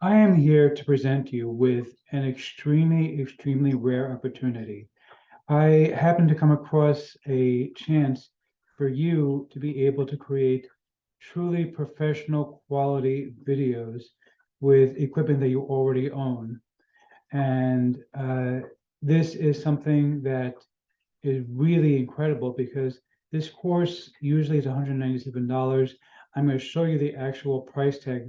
I am here to present you with an extremely rare opportunity. I happen to come across a chance for you to be able to create truly professional quality videos with equipment that you already own. And this is something that is really incredible because this course usually is $197. I'm going to show you the actual price tag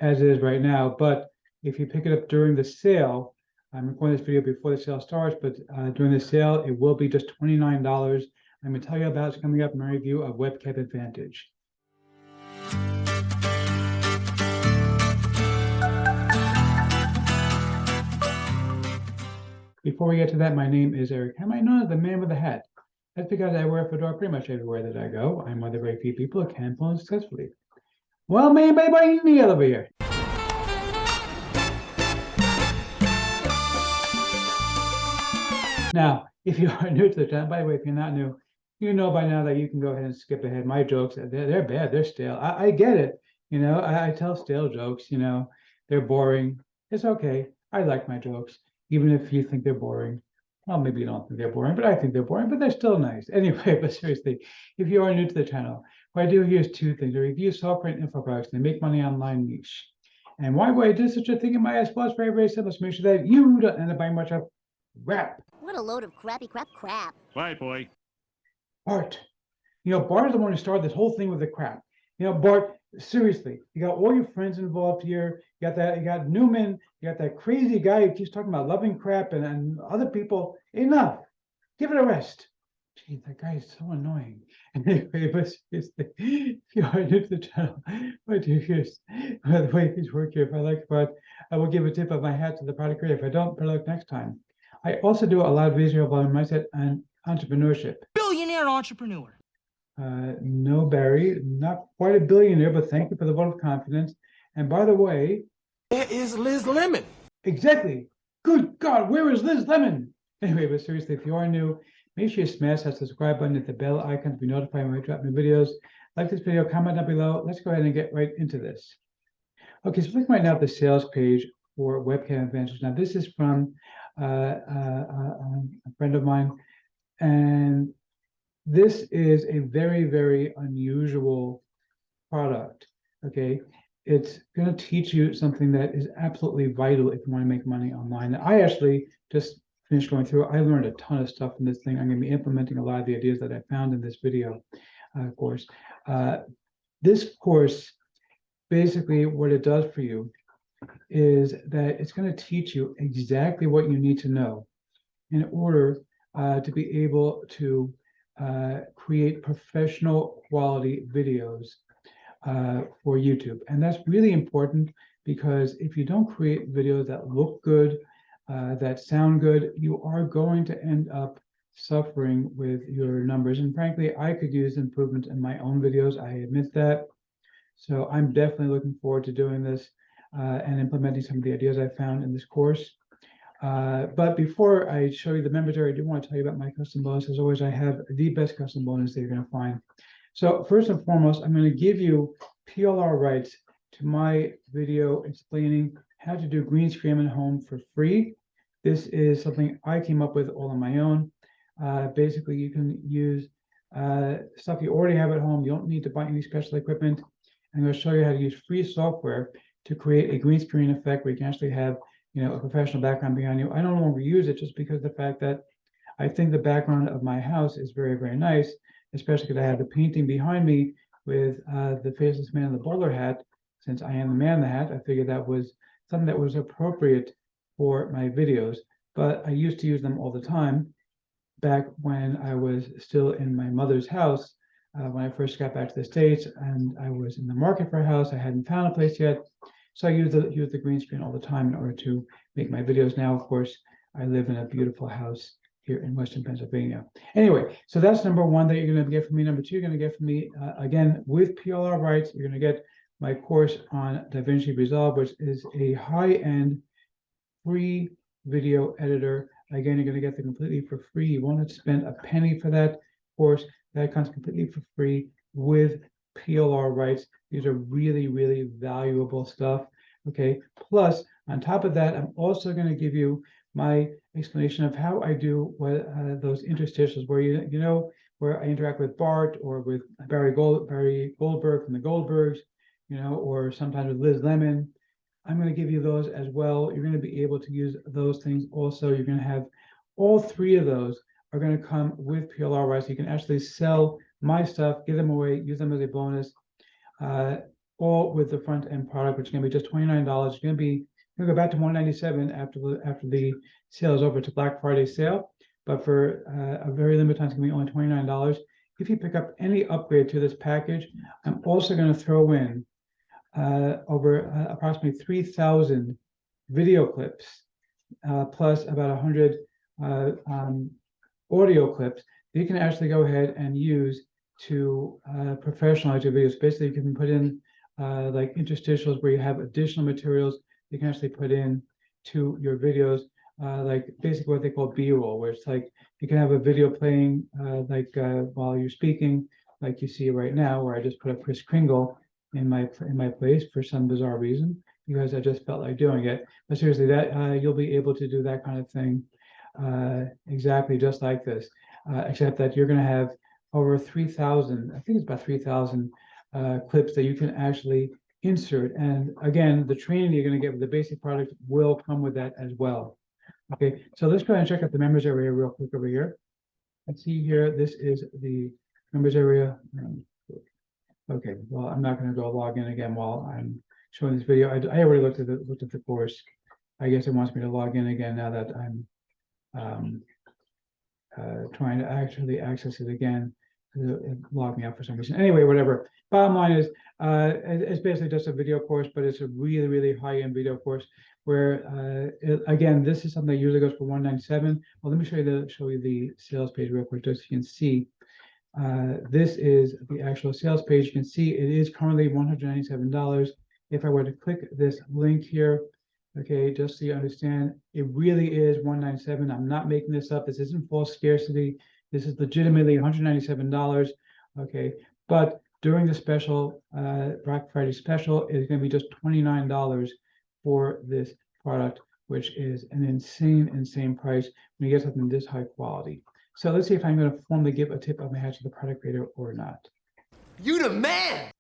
as it is right now. But if you pick it up during the sale, I'm recording this video before the sale starts, but during the sale, it will be just $29. I'm going to tell you about it's coming up in my review of Webcam Advantage. Before we get to that, my name is Eric. How am I known as the man with the hat? That's because I wear a fedora pretty much everywhere that I go. I'm one of the very few people who can phone successfully. Well, man, bye in the elevator. Now, if you are new to the channel, by the way, if you're not new, you know by now that you can go ahead and skip ahead. My jokes, they're bad, they're stale. I get it. I tell stale jokes, they're boring. It's okay. I like my jokes, even if you think they're boring. Well, maybe you don't think they're boring, but I think they're boring, but they're still nice. Anyway, but seriously, if you are new to the channel, what I do here is two things. I review software and info products and make money online niche. And why would I do such a thing in my ass? Well, it's very simple. So make sure that you don't end up buying much of crap. What a load of crappy crap. Right, boy. Bart. Bart is the one who started this whole thing with the crap. Bart, seriously, you got all your friends involved here. You got Newman, you got that crazy guy who keeps talking about loving crap and other people. Enough. Give it a rest. Gee, that guy is so annoying. Anyway, but seriously, if you are new to the channel, my dear, here's by the way things work here. If I like Bart, I will give a tip of my hat to the product creator. If I don't, better luck next time. I also do a lot of visual about mindset and entrepreneurship. Billionaire entrepreneur. No, Barry, not quite a billionaire, but thank you for the vote of confidence. And by the way, where is Liz Lemon? Exactly. Good God, where is Liz Lemon? Anyway, but seriously, if you are new, make sure you smash that subscribe button, hit the bell icon to be notified when I drop new videos. Like this video, comment down below. Let's go ahead and get right into this. Okay, so looking right now at the sales page for Webcam Advantage. Now, this is from a friend of mine, and this is a very unusual product. Okay, it's going to teach you something that is absolutely vital if you want to make money online. I actually just finished going through. I learned a ton of stuff from this thing. I'm going to be implementing a lot of the ideas that I found in this video course. This course, basically what it does for you is that it's going to teach you exactly what you need to know in order to be able to create professional quality videos for YouTube. And that's really important because if you don't create videos that look good, that sound good, you are going to end up suffering with your numbers. And frankly, I could use improvement in my own videos. I admit that. So I'm definitely looking forward to doing this and implementing some of the ideas I found in this course. But before I show you the members area, I do want to tell you about my custom bonus. As always, I have the best custom bonus that you're going to find. So first and foremost, I'm going to give you PLR rights to my video explaining how to do green screen at home for free. This is something I came up with all on my own. Basically, you can use stuff you already have at home. You don't need to buy any special equipment. I'm going to show you how to use free software to create a green screen effect where you can actually have a professional background behind you. I no longer use it just because of the fact that I think the background of my house is very nice, especially because I have the painting behind me with the faceless man in the bowler hat. Since I am the man in the hat, I figured that was something that was appropriate for my videos. But I used to use them all the time back when I was still in my mother's house, when I first got back to the States, and I was in the market for a house. I hadn't found a place yet. So I use the green screen all the time in order to make my videos. Now, of course, I live in a beautiful house here in Western Pennsylvania. Anyway, so that's number one that you're going to get from me. Number two, you're going to get from me, again, with PLR rights, you're going to get my course on DaVinci Resolve, which is a high-end free video editor. Again, you're going to get the completely for free. You won't have to spend a penny for that course. That comes completely for free with PLR rights. These are really valuable stuff. Okay, plus on top of that, I'm also going to give you my explanation of how I do what those interstitials where you know where I interact with Bart or with Barry Goldberg from the Goldbergs, you know, or sometimes with Liz Lemon. I'm going to give you those as well. You're going to be able to use those things also. You're going to have all three of those are going to come with PLR, right? So you can actually sell my stuff, give them away, use them as a bonus, all with the front end product, which is going to be just $29. It's going to be going to go back to $197 after the sale is over to Black Friday sale. But for a very limited time, it's going to be only $29. If you pick up any upgrade to this package, I'm also going to throw in over approximately 3,000 video clips, plus about 100 audio clips that you can actually go ahead and use to professionalize your videos. Basically, you can put in like interstitials where you have additional materials you can actually put in to your videos, like basically what they call B-roll, where it's like you can have a video playing while you're speaking, like you see right now, where I just put up Chris Kringle in my place for some bizarre reason because I just felt like doing it. But seriously, that you'll be able to do that kind of thing exactly just like this, except that you're going to have over 3,000, I think it's about 3,000 clips that you can actually insert. And again, the training you're going to get with the basic product will come with that as well. Okay, so let's go ahead and check out the members area real quick over here. Let's see here, this is the members area. Okay, well, I'm not going to go log in again while I'm showing this video. I already looked at the course. I guess it wants me to log in again now that I'm trying to actually access it again. It logged me out for some reason. Anyway, whatever. Bottom line is, it's basically just a video course, but it's a really, really high-end video course where, again, this is something that usually goes for $197. Well, let me show you the sales page real quick, just so you can see. This is the actual sales page. You can see it is currently $197. If I were to click this link here, okay, just so you understand, it really is $197. I'm not making this up. This isn't false scarcity. This is legitimately $197. Okay, but during the special Black Friday special, it's going to be just $29 for this product, which is an insane price when you get something this high quality. So let's see if I'm going to formally give a tip of my hat to the product creator or not. You the man.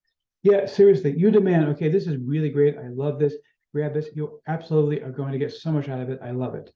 Yeah, seriously, you demand. Okay, this is really great. I love this. Grab this. You absolutely are going to get so much out of it. I love it.